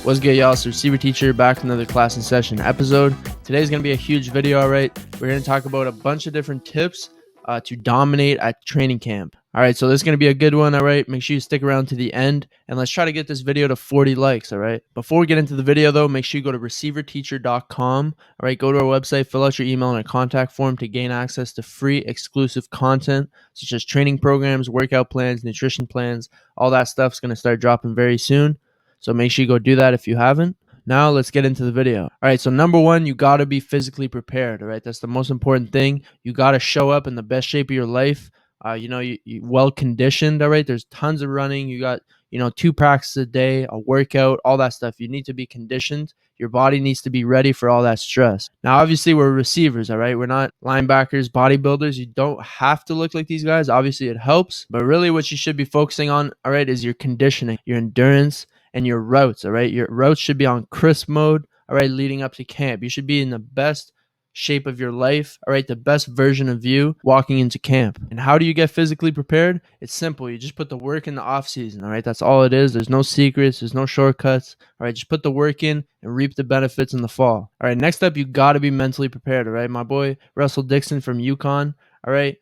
What's good, y'all? It's ReceiverTeacher back with another class in session episode. Today's going to be a huge video, all right? We're going to talk about a bunch of different tips to dominate at training camp. All right, so this is going to be a good one, all right? Make sure you stick around to the end, and let's try to get this video to 40 likes, all right? Before we get into the video, though, make sure you go to ReceiverTeacher.com, all right? Go to our website, fill out your email and a contact form to gain access to free exclusive content, such as training programs, workout plans, nutrition plans. All that stuff's going to start dropping very soon. So make sure you go do that if you haven't. Now let's get into the video. All right, so number one, you got to be physically prepared, all right? That's the most important thing. You got to show up in the best shape of your life. You well conditioned, all right? There's tons of running. You got, 2 practices a day, a workout, all that stuff. You need to be conditioned. Your body needs to be ready for all that stress. Now, obviously, we're receivers, all right? We're not linebackers, bodybuilders. You don't have to look like these guys. Obviously, it helps. But really what you should be focusing on, all right, is your conditioning, your endurance, and your routes, all right? Your routes should be on crisp mode, all right, leading up to camp. You should be in the best shape of your life, all right, the best version of you walking into camp. And how do you get physically prepared? It's simple. You just put the work in the off season, all right? That's all it is. There's no secrets. There's no shortcuts, all right? Just put the work in and reap the benefits in the fall. All right, next up, you got to be mentally prepared, all right? My boy, Russell Dixon from UConn, all right?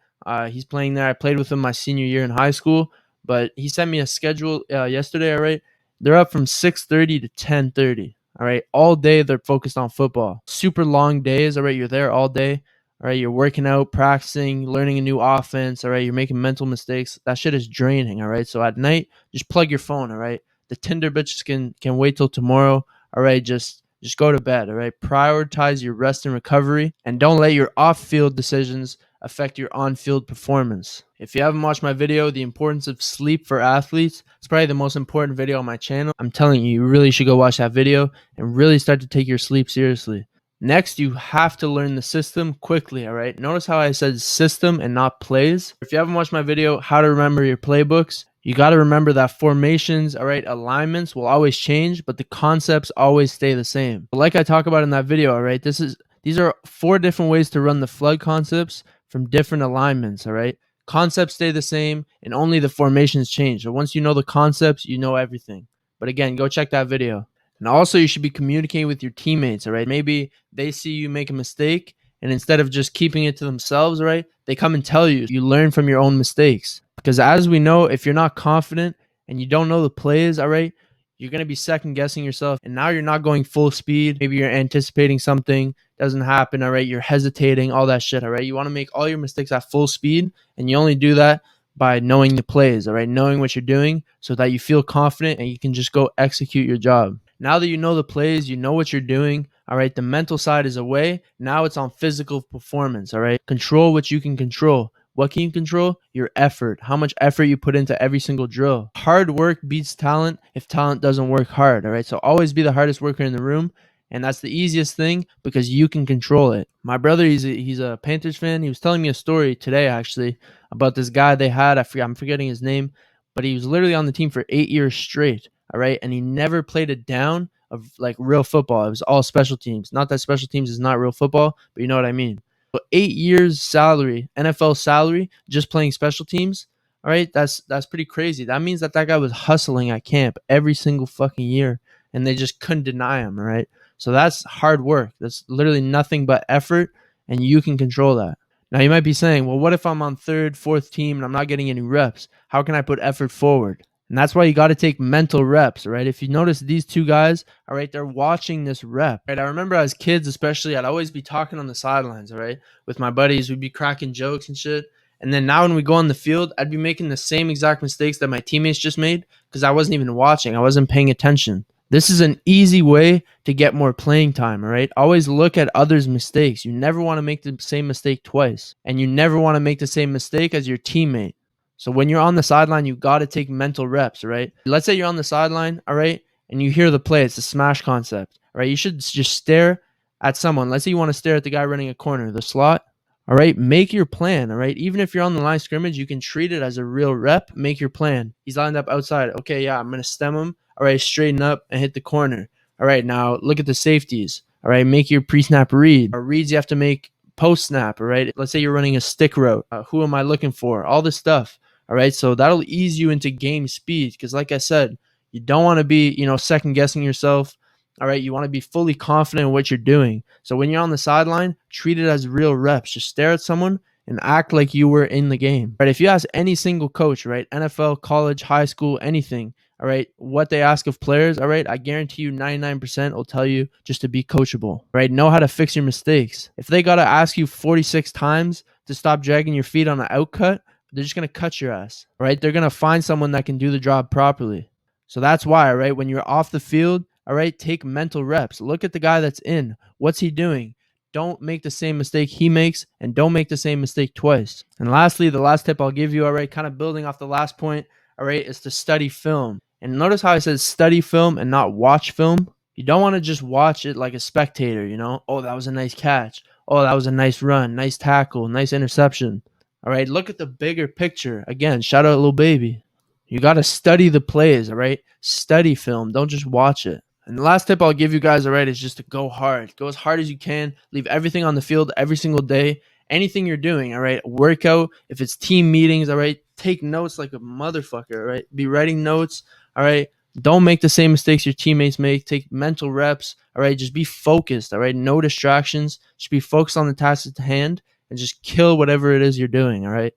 He's playing there. I played with him my senior year in high school, but he sent me a schedule yesterday, all right? They're up from 6:30 to 10:30. All right. All day they're focused on football. Super long days. All right. You're there all day. All right. You're working out, practicing, learning a new offense. All right. You're making mental mistakes. That shit is draining. All right. So at night, just plug your phone. All right. The Tinder bitches can wait till tomorrow. All right. Just go to bed. All right. Prioritize your rest and recovery, and don't let your off-field decisions affect your on-field performance. If you haven't watched my video, The Importance of Sleep for Athletes, it's probably the most important video on my channel. I'm telling you, you really should go watch that video and really start to take your sleep seriously. Next, you have to learn the system quickly, all right? Notice how I said system and not plays. If you haven't watched my video, How to Remember Your Playbooks, you got to remember that formations, all right, alignments will always change, but the concepts always stay the same. Like I talk about in that video, all right, these are 4 different ways to run the flood concepts from different alignments, all right? Concepts stay the same and only the formations change. So once you know the concepts, you know everything. But again, go check that video. And also you should be communicating with your teammates, all right? Maybe they see you make a mistake, and instead of just keeping it to themselves, right, they come and tell you. You learn from your own mistakes. Because as we know, if you're not confident and you don't know the plays, all right, you're going to be second guessing yourself, and now you're not going full speed. Maybe you're anticipating something doesn't happen, all right? You're hesitating, all that shit, all right? You want to make all your mistakes at full speed, and you only do that by knowing the plays, all right? Knowing what you're doing so that you feel confident and you can just go execute your job. Now that you know the plays, you know what you're doing, all right? The mental side is away. Now it's on physical performance, all right? Control what you can control. What can you control? Your effort. How much effort you put into every single drill. Hard work beats talent if talent doesn't work hard, all right? So always be the hardest worker in the room, and that's the easiest thing because you can control it. My brother, he's a Panthers fan. He was telling me a story today, actually, about this guy they had. I'm forgetting his name, but he was literally on the team for 8 years straight, all right? And he never played a down of like real football. It was all special teams. Not that special teams is not real football, but you know what I mean. So 8 years salary, NFL salary, just playing special teams. All right, that's pretty crazy. That means that guy was hustling at camp every single fucking year, and they just couldn't deny him. All right, so that's hard work. That's literally nothing but effort, and you can control that. Now you might be saying, well, what if I'm on 3rd, 4th team and I'm not getting any reps? How can I put effort forward? And that's why you got to take mental reps, right? If you notice these 2 guys, all right, they're watching this rep, right? I remember as kids, especially, I'd always be talking on the sidelines, all right, with my buddies. We'd be cracking jokes and shit. And then now when we go on the field, I'd be making the same exact mistakes that my teammates just made because I wasn't even watching. I wasn't paying attention. This is an easy way to get more playing time, all right? Always look at others' mistakes. You never want to make the same mistake twice. And you never want to make the same mistake as your teammate. So when you're on the sideline, you got to take mental reps, right? Let's say you're on the sideline, all right, and you hear the play. It's a smash concept, all right? You should just stare at someone. Let's say you want to stare at the guy running a corner, the slot, all right? Make your plan, all right? Even if you're on the line of scrimmage, you can treat it as a real rep. Make your plan. He's lined up outside. Okay, yeah, I'm going to stem him, all right, straighten up and hit the corner. All right, now look at the safeties, all right? Make your pre-snap read. Or reads you have to make post-snap, all right? Let's say you're running a stick route. Who am I looking for? All this stuff. All right, so that'll ease you into game speed because like I said, You don't want to be, second guessing yourself. All right. You want to be fully confident in what you're doing. So when you're on the sideline, treat it as real reps. Just stare at someone and act like you were in the game. Right. If you ask any single coach, right, NFL, college, high school, anything, all right, what they ask of players, all right, I guarantee you 99% will tell you just to be coachable, right? Know how to fix your mistakes. If they got to ask you 46 times to stop dragging your feet on an out cut, they're just going to cut your ass, right? They're going to find someone that can do the job properly. So that's why, right, when you're off the field, all right, take mental reps. Look at the guy that's in. What's he doing? Don't make the same mistake he makes, and don't make the same mistake twice. And lastly, the last tip I'll give you, all right, kind of building off the last point, all right, is to study film. And notice how I said study film and not watch film. You don't want to just watch it like a spectator, Oh, that was a nice catch. Oh, that was a nice run, nice tackle, nice interception. All right, look at the bigger picture. Again, shout out Lil Baby. You got to study the plays, all right? Study film. Don't just watch it. And the last tip I'll give you guys, all right, is just to go hard. Go as hard as you can. Leave everything on the field every single day. Anything you're doing, all right? Workout, if it's team meetings, all right? Take notes like a motherfucker, all right? Be writing notes, all right? Don't make the same mistakes your teammates make. Take mental reps, all right? Just be focused, all right? No distractions. Just be focused on the task at hand and just kill whatever it is you're doing, all right?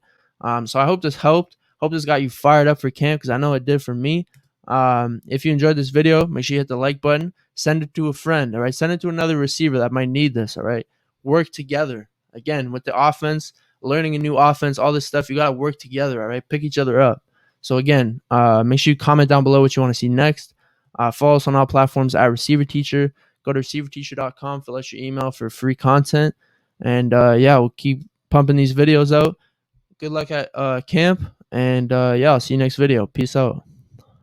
So I hope this helped. Hope this got you fired up for camp because I know it did for me. If you enjoyed this video, make sure you hit the like button. Send it to a friend, all right? Send it to another receiver that might need this, all right? Work together. Again, with the offense, learning a new offense, all this stuff, you got to work together, all right? Pick each other up. So again, make sure you comment down below what you want to see next. Follow us on all platforms at ReceiverTeacher. Go to ReceiverTeacher.com, fill out your email for free content. And yeah, we'll keep pumping these videos out. Good luck at camp. And yeah, I'll see you next video. Peace out.